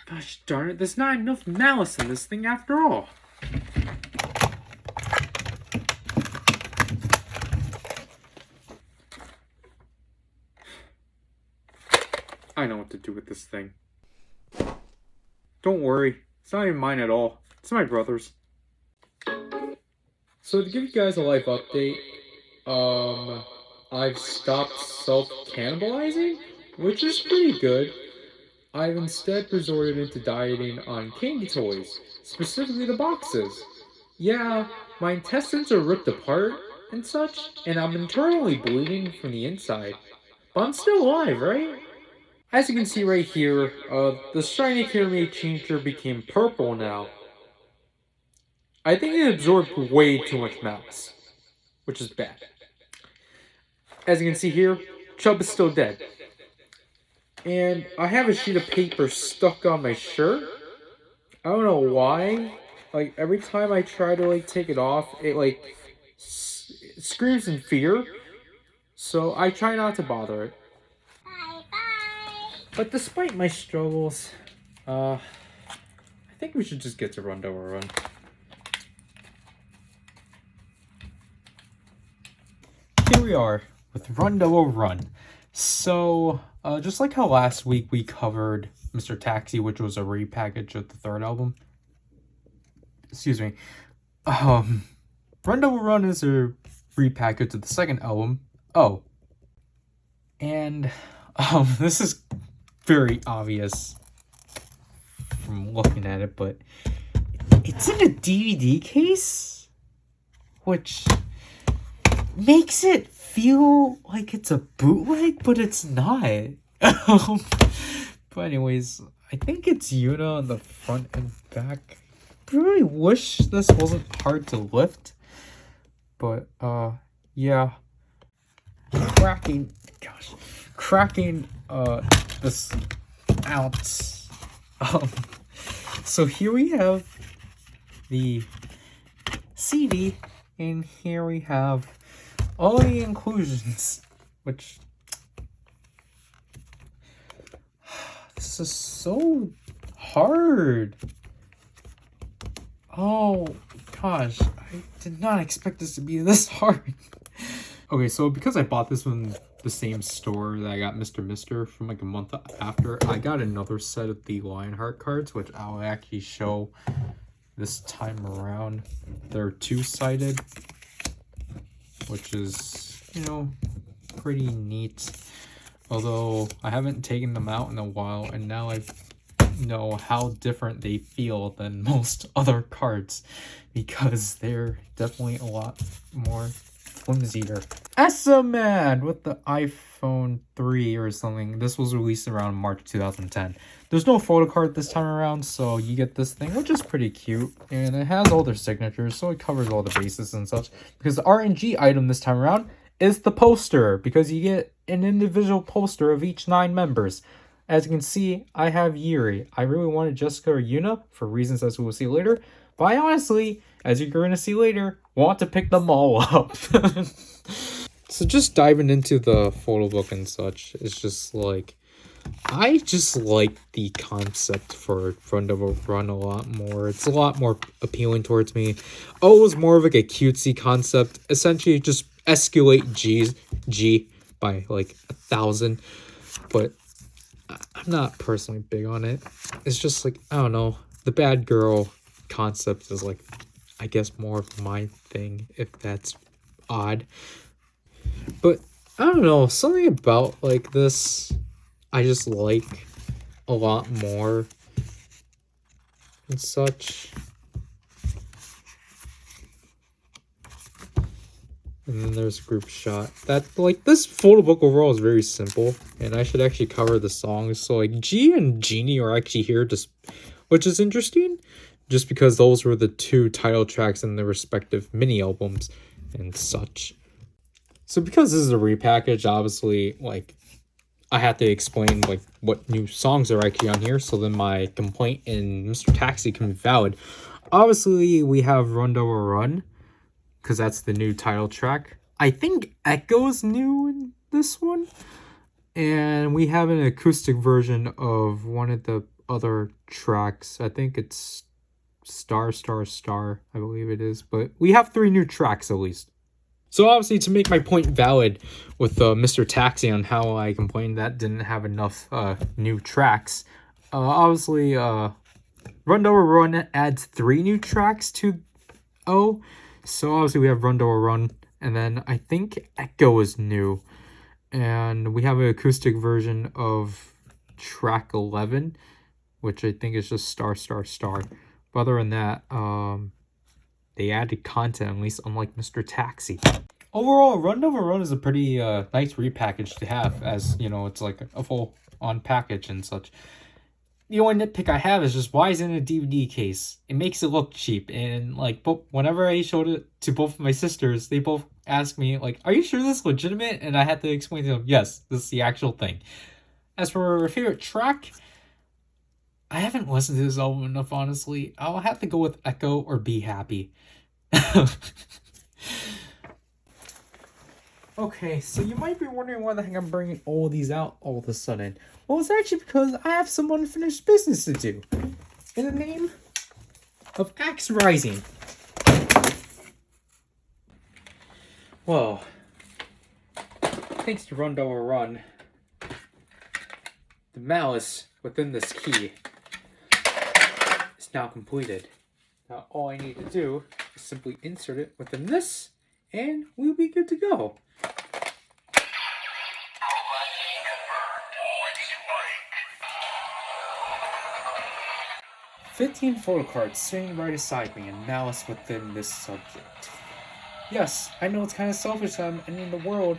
Gosh darn it, there's not enough malice in this thing after all. I know what to do with this thing. Don't worry, it's not even mine at all. It's my brother's. So to give you guys a life update, I've stopped self-cannibalizing, which is pretty good. I've instead resorted into dieting on candy toys, specifically the boxes. Yeah, my intestines are ripped apart and such, and I'm internally bleeding from the inside. But I'm still alive, right? As you can see right here, the shiny Kirame changer became purple now. I think it absorbed way too much mouse, which is bad. As you can see here, Chubb is still dead. And I have a sheet of paper stuck on my shirt. I don't know why. Like, every time I try to, take it off, it, screams in fear. So I try not to bother it. Bye-bye. But despite my struggles, I think we should just get to Run Devil Run. Here we are with Run Devil Run. So, just like how last week we covered Mr. Taxi, which was a repackage of the third album. Excuse me. Run Devil Run is a repackage of the second album. Oh. And, this is very obvious from looking at it, but it's in a DVD case, which makes it feel like it's a bootleg, but it's not. But anyways, I think it's Yuna on the front and back. I really wish this wasn't hard to lift, but yeah, cracking this out. So here we have the CD, and here we have all the inclusions, which this is so hard. Oh gosh, I did not expect this to be this hard. Okay, so because I bought this from the same store that I got Mr. from like a month after, I got another set of the Lionheart cards, which I'll actually show this time around. They're two-sided, which is, pretty neat. Although I haven't taken them out in a while, and now I know how different they feel than most other cards, because they're definitely a lot more flimsier. S-Man with the iPhone 3 or something. This was released around March 2010. There's no photo card this time around, so you get this thing, which is pretty cute. And it has all their signatures, so it covers all the bases and such. Because the RNG item this time around is the poster, because you get an individual poster of each 9 members. As you can see, I have Yuri. I really wanted Jessica or Yuna, for reasons as we will see later. But I honestly, as you're going to see later, want to pick them all up. So just diving into the photo book and such, it's just like, I just like the concept for Run Devil Run a lot more. It's a lot more appealing towards me. Oh, it was more of like a cutesy concept. Essentially, just escalate G by like 1,000. But I'm not personally big on it. It's just like, I don't know. The bad girl concept is like, I guess, more of my thing, if that's odd. But I don't know, something about like this I just like a lot more and such. And then there's a group shot. That, like, this photo book overall is very simple, and I should actually cover the songs. So like G and Genie are actually here, just, which is interesting, just because those were the 2 title tracks in their respective mini albums and such. So because this is a repackage, obviously, like, I have to explain, like, what new songs are actually on here, so then my complaint in Mr. Taxi can be valid. Obviously, we have Run Devil Run, because that's the new title track. I think Echo's new in this one. And we have an acoustic version of one of the other tracks. I think it's Star, Star, Star, I believe it is. But we have 3 new tracks at least. So obviously, to make my point valid with Mr. Taxi on how I complained that didn't have enough new tracks, obviously Run Double Run adds 3 new tracks to O. So obviously we have Run Double Run, and then I think Echo is new. And we have an acoustic version of track 11, which I think is just Star, Star, Star. But other than that, they added content, at least unlike Mr. Taxi. Overall, Run Double Run is a pretty nice repackage to have, as, you know, it's like a full-on package and such. The only nitpick I have is just, why is it in a DVD case? It makes it look cheap, and, like, whenever I showed it to both of my sisters, they both asked me, like, are you sure this is legitimate? And I had to explain to them, yes, this is the actual thing. As for our favorite track, I haven't listened to this album enough, honestly. I'll have to go with Echo or Be Happy. Okay, so you might be wondering why the heck I'm bringing all these out all of a sudden. Well, it's actually because I have some unfinished business to do. In the name of Axe Rising. Well, thanks to Run Double Run, the malice within this key is now completed. Now all I need to do is simply insert it within this, and we'll be good to go. 15 photo cards sitting right beside me and malice within this subject. Yes, I know it's kind of selfish that I'm ending the world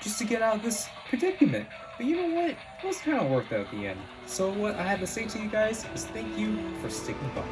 just to get out of this predicament. But you know what? It was kind of worth it at the end. So what I have to say to you guys is thank you for sticking by.